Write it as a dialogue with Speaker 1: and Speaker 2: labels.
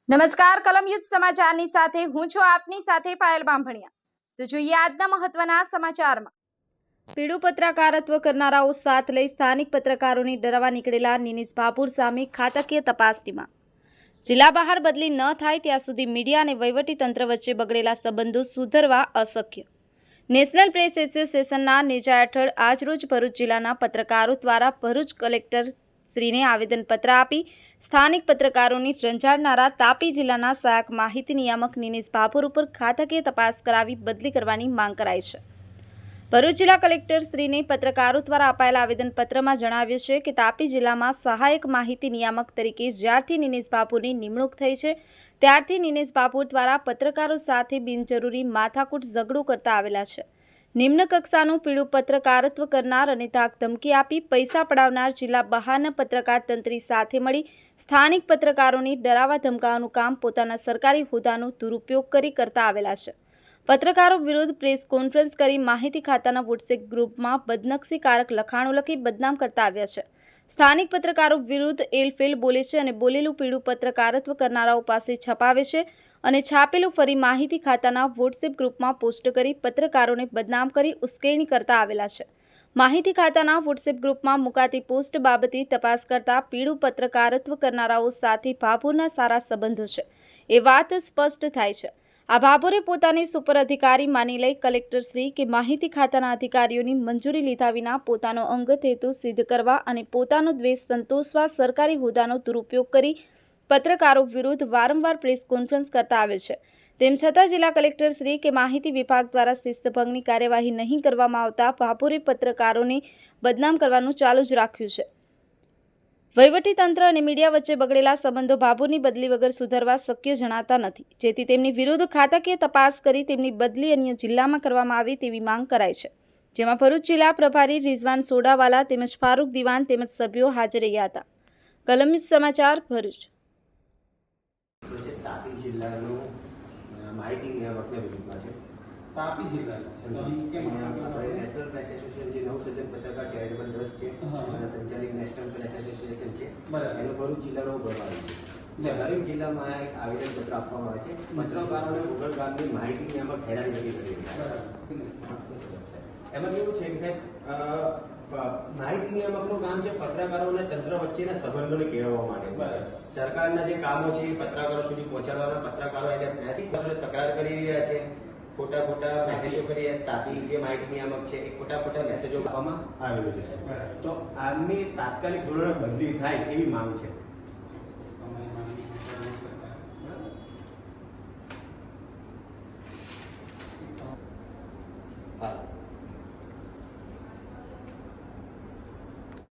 Speaker 1: નમસ્કાર કલમ યુદ્ધ સમાચારની સાથે હું છું આપની સાથે પાયલ બાંભણિયા। તો જોઈએ આજના મહત્વના સમાચારમાં। પીડું પત્રકારત્વ કરનારાઓ સાથ લઈ સ્થાનિક પત્રકારોની ડરાવવા નીકળેલા નિનિશ ભાભોર સામે ખાતાકીય તપાસની માંગ। જિલ્લા બહાર બદલી ન થાય ત્યાં સુધી મીડિયા અને વહીવટી તંત્ર વચ્ચે બગડેલા સંબંધો સુધરવા અશક્ય। નેશનલ પ્રેસ એસોસિએશનના નેજા હેઠળ આજરોજ ભરૂચ જિલ્લાના પત્રકારો દ્વારા ભરૂચ કલેક્ટર શ્રીને આવેદનપત્ર આપી સ્થાનિક પત્રકારોની રંજાડનારા તાપી જિલ્લાના સહાયક માહિતી નિયામક નિનિશ ભાભોર ઉપર ખાતાકીય તપાસ કરાવી બદલી કરવાની માંગ કરાઈ છે। ભરૂચ જિલ્લા કલેક્ટર શ્રીને પત્રકારો દ્વારા અપાયેલા આવેદનપત્રમાં જણાવ્યું છે કે તાપી જિલ્લામાં સહાયક માહિતી નિયામક તરીકે જ્યારથી નિનિશ ભાભોરની નિમણૂક થઈ છે ત્યારથી નિનિશ ભાભોર દ્વારા પત્રકારો સાથે બિનજરૂરી માથાકૂટ ઝઘડો કરતા આવેલા છે। નિમ્ન કક્ષાનું પીળું પત્રકારત્વ કરનાર અને ધાક ધમકી આપી પૈસા પડાવનાર જિલ્લા બહારના પત્રકાર તંત્રી સાથે મળી સ્થાનિક પત્રકારોની ડરાવવા ધમકાવવાનું કામ પોતાના સરકારી હોદ્દાનો દુરુપયોગ કરી કરતા આવેલા છે। પત્રકારો વિરુદ્ધ પ્રેસ કોન્ફરન્સ કરી માહિતી ખાતાના વોટ્સએપ ગ્રુપમાં બદનક્ષીકારક લખાણો લખી બદનામ કરતા આવ્યા છે। સ્થાનિક પત્રકારો વિરુદ્ધ એલફેલ બોલે છે અને બોલેલું પીળું પત્રકારત્વ કરનારાઓ પાસે છપાવે છે અને છાપેલું ફરી માહિતી ખાતાના વોટ્સએપ ગ્રુપમાં પોસ્ટ કરી પત્રકારોને બદનામ કરી ઉશ્કેરણી કરતા આવેલા છે। માહિતી ખાતાના વોટ્સએપ ગ્રુપમાં મુકાતી પોસ્ટ બાબતે તપાસ કરતા પીળું પત્રકારત્વ કરનારાઓ સાથે ભાભોરના સારા સંબંધો છે એ વાત સ્પષ્ટ થાય છે। આ ભાભોરે પોતાની સુપર અધિકારી માની લઈ કલેક્ટરશ્રી કે માહિતી ખાતાના અધિકારીઓની મંજૂરી લીધા વિના પોતાનો અંગત હેતુ સિદ્ધ કરવા અને પોતાનો દ્વેષ સંતોષવા સરકારી હોદ્દાનો દુરુપયોગ કરી પત્રકારો વિરુદ્ધ વારંવાર પ્રેસ કોન્ફરન્સ કરતા આવે છે। તેમ છતાં જિલ્લા કલેક્ટરશ્રી કે માહિતી વિભાગ દ્વારા શિસ્તભંગની કાર્યવાહી નહીં કરવામાં આવતા ભાભોરે પત્રકારોને બદનામ કરવાનું ચાલુ જ રાખ્યું છે। વહીવટીતંત્ર અને મીડિયા વચ્ચે બગડેલા સંબંધો ભાભોરની બદલી વગર સુધરવા શક્ય જણાતા નથી, જેથી તેમની વિરુદ્ધ ખાતાકીય તપાસ કરી તેમની બદલી અન્ય જિલ્લામાં કરવામાં આવે તેવી માંગ કરાઈ છે। જેમાં ભરૂચ જિલ્લા પ્રભારી રિઝવાન સોડાવાલા તેમજ ફારૂક દિવાન તેમજ સભ્યો હાજર રહ્યા હતા। કલમ યુદ્ધ સમાચાર ભરૂચ।
Speaker 2: તાપી જિલ્લાનું માહિતી નિયામકને વિરુદ્ધમાં છે।
Speaker 3: તાપી જિલ્લાના
Speaker 2: નેશનલ પ્રેસ એસોસિએશન જે નવસર્જન પત્રકાર ચેરિટેબલ ટ્રસ્ટ છે એના સંચાલિત નેશનલ પ્રેસ એસોસિએશન છે એનો ભરૂચ જિલ્લાનો પ્રભારી છે। એટલે દરેક જિલ્લામાં એક આવેદનપત્ર આપવામાં આવે છે પત્રકારોને ગોગલ ગામની માહિતી નિયામક હેરાન નથી કરી રહ્યા। એમાં કેવું છે કે સાહેબ માહિતી નિયામકનું કામ છે પત્રકારો અને તંત્ર વચ્ચેના સંબંધોને કેળવવા માટે। સરકારના જે કામો છે એ પત્રકારો સુધી પહોંચાડવાના પત્રકારો એને તકરાર કરી રહ્યા છે, ખોટા મેસેજો કરી તાપી જે માહિતી નિયામક છે એ ખોટા મેસેજો આપવામાં આવેલું છે સાહેબ। તો આમની તાત્કાલિક ધોરણે બદલી થાય એવી માંગ છે। હા